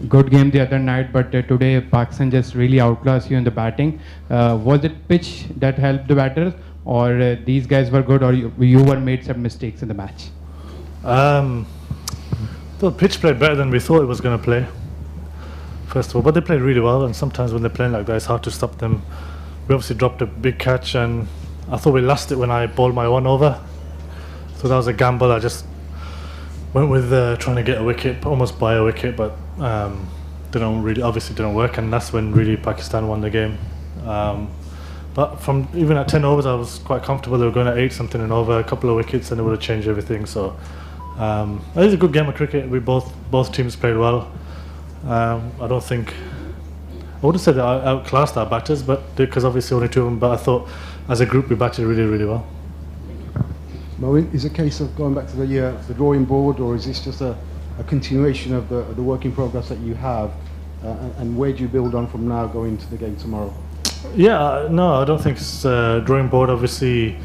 good game the other night, but today Pakistan just really outclassed you in the batting. Was it pitch that helped the batters, or these guys were good, or you were made some mistakes in the match? The pitch played better than we thought it was going to play, first of all, but they played really well, and sometimes when they're playing like that, it's hard to stop them. We obviously dropped a big catch, and I thought we lost it when I bowled my one over, so that was a gamble. I just went with trying to get a wicket, almost buy a wicket, but didn't work, and that's when really Pakistan won the game. But from even at 10 overs, I was quite comfortable. They were going at 8 something and over, a couple of wickets, and it would have changed everything. So it was a good game of cricket. We both teams played well. I wouldn't say they outclassed our batters, but because obviously only 2 of them. But I thought as a group we batted really, really well. Moeen, is it a case of going back to the drawing board, or is this just a continuation of the work in progress that you have, and where do you build on from now going into the game tomorrow? Yeah, no, I don't think it's drawing board. Obviously,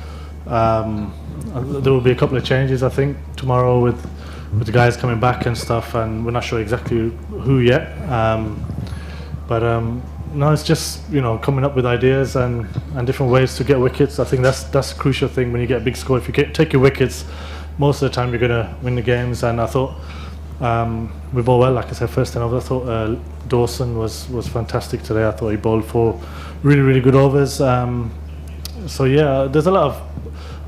there will be a couple of changes, I think, tomorrow with the guys coming back and stuff, and we're not sure exactly who yet. No, it's just coming up with ideas and different ways to get wickets. I think that's a crucial thing when you get a big score. If you take your wickets, most of the time you're going to win the games. And I thought we bowled well. Like I said, first 10 overs, I thought Dawson was fantastic today. I thought he bowled 4 really, really good overs. So yeah, there's a lot of,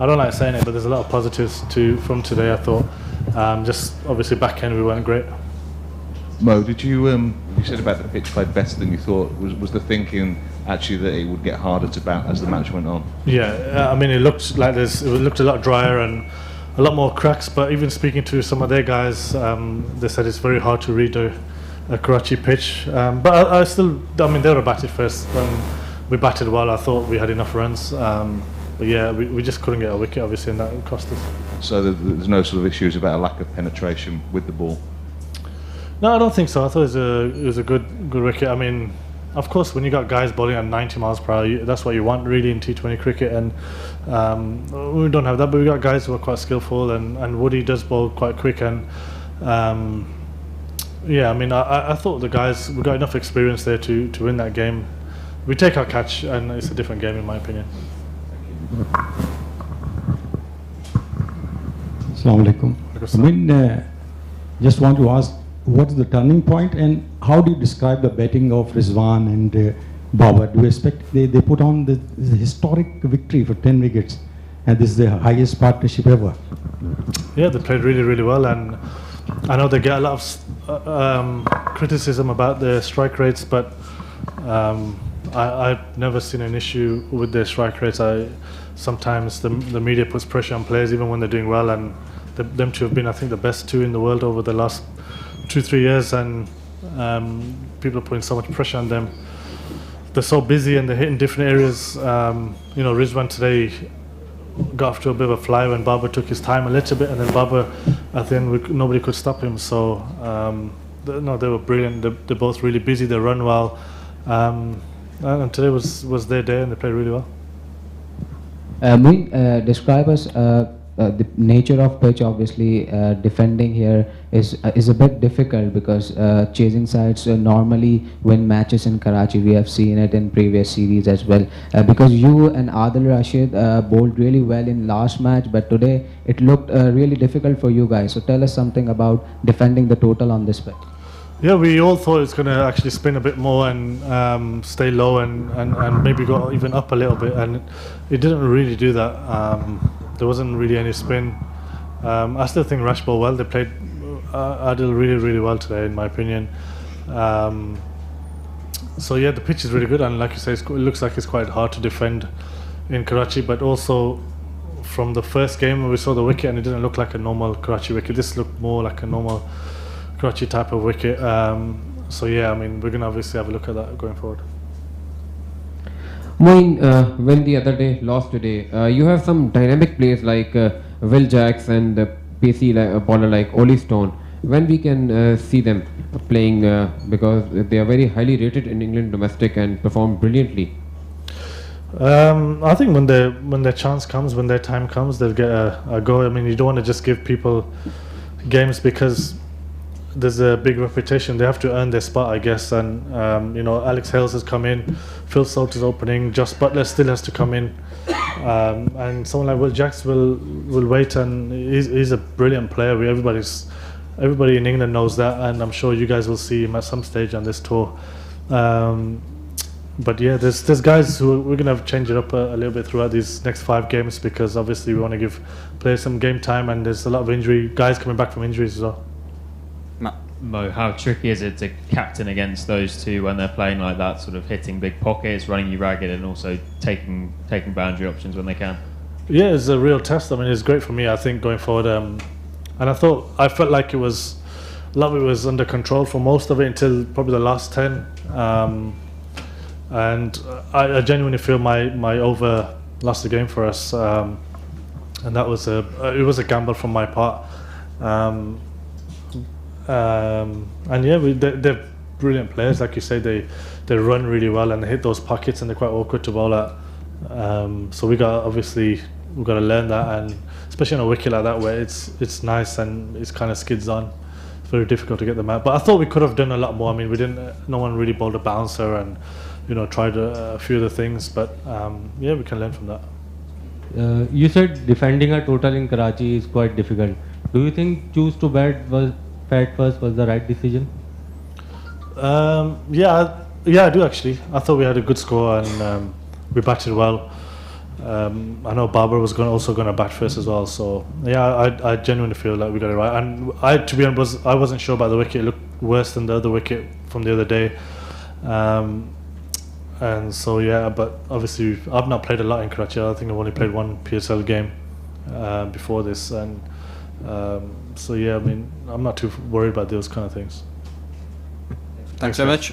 I don't like saying it, but there's a lot of positives from today. I thought just obviously back end we weren't great. Mo, did you said about the pitch played better than you thought. Was the thinking actually that it would get harder to bat as the match went on? Yeah, I mean it looked like it looked a lot drier and a lot more cracks. But even speaking to some of their guys, they said it's very hard to read a Karachi pitch. But I mean they were batted first. We batted well. I thought we had enough runs. But yeah, we just couldn't get a wicket obviously, and that cost us. So there's no sort of issues about a lack of penetration with the ball? No, I don't think so. I thought it was a good wicket. I mean, of course, when you got guys bowling at 90 miles per hour, that's what you want really in T20 cricket. And we don't have that, but we got guys who are quite skillful, and Woody does bowl quite quick. And yeah, I mean, I thought we got enough experience there to win that game. We take our catch, and it's a different game in my opinion. Assalamu alaikum. I mean, just want to ask, what is the turning point, and how do you describe the batting of Rizwan and Babar? Do you expect they put on the historic victory for 10 wickets, and this is the highest partnership ever? Yeah, they played really, really well, and I know they get a lot of criticism about their strike rates, but I've never seen an issue with their strike rates. Sometimes the media puts pressure on players even when they're doing well, and them two have been, I think, the best 2 in the world over the last 2-3 years, and people are putting so much pressure on them. They're so busy and they're hitting different areas. Rizwan today got off to a bit of a fly when Babar took his time a little bit, and then Babar at the end nobody could stop him. So they were brilliant. They're both really busy. They run well, and today was their day, and they played really well. Describe us the nature of pitch. Obviously, defending here is a bit difficult because chasing sides normally win matches in Karachi. We have seen it in previous series as well. Because you and Adil Rashid bowled really well in last match, but today it looked really difficult for you guys. So tell us something about defending the total on this pitch. Yeah, we all thought it's going to actually spin a bit more and stay low and maybe go even up a little bit, and it didn't really do that. There wasn't really any spin. I still think Rash bowled well. They played Adil really, really well today, in my opinion. So yeah, the pitch is really good, and like you say, it looks like it's quite hard to defend in Karachi. But also, from the first game when we saw the wicket, and it didn't look like a normal Karachi wicket. This looked more like a normal Karachi type of wicket. So yeah, I mean, we're going to obviously have a look at that going forward. Moeen, win the other day, lost today. You have some dynamic players like Will Jacks and pacey bowler like Oli Stone. When we can see them playing, because they are very highly rated in England domestic and perform brilliantly. I think when their chance comes, when their time comes, they'll get a go. I mean, you don't want to just give people games because there's a big reputation. They have to earn their spot, I guess. And you know, Alex Hales has come in, Phil Salt is opening, Joss Butler still has to come in, and someone like Will Jacks will wait. And he's a brilliant player. Everybody in England knows that, and I'm sure you guys will see him at some stage on this tour. But yeah, there's guys who we're gonna have to change it up a little bit throughout these next 5 games, because obviously we want to give players some game time, and there's a lot of guys coming back from injuries as well. Mo, how tricky is it to captain against those two when they're playing like that, sort of hitting big pockets, running you ragged, and also taking boundary options when they can? Yeah, it's a real test. I mean, it's great for me, I think, going forward. And I felt like a lot of it was under control for most of it until probably the last 10. And I genuinely feel my over lost the game for us, and that was it was a gamble from my part. And yeah, they're brilliant players, like you say. They run really well and they hit those pockets, and they're quite awkward to bowl at. So we've got to learn that, and especially on a wicket like that where it's nice and it's kind of skids on. It's very difficult to get them out. But I thought we could have done a lot more. I mean, no one really bowled a bouncer, and tried a few of the things. But yeah, we can learn from that. You said defending a total in Karachi is quite difficult. Do you think choose to bat first was the right decision? Yeah, I do actually. I thought we had a good score, and we batted well. I know Babar was also going to bat first as well. So yeah, I genuinely feel like we got it right. And to be honest, I wasn't sure about the wicket. It looked worse than the other wicket from the other day. And so yeah, but obviously I've not played a lot in Karachi. I think I've only played one PSL game before this, and so yeah, I mean, I'm not too worried about those kind of things. Thanks so much.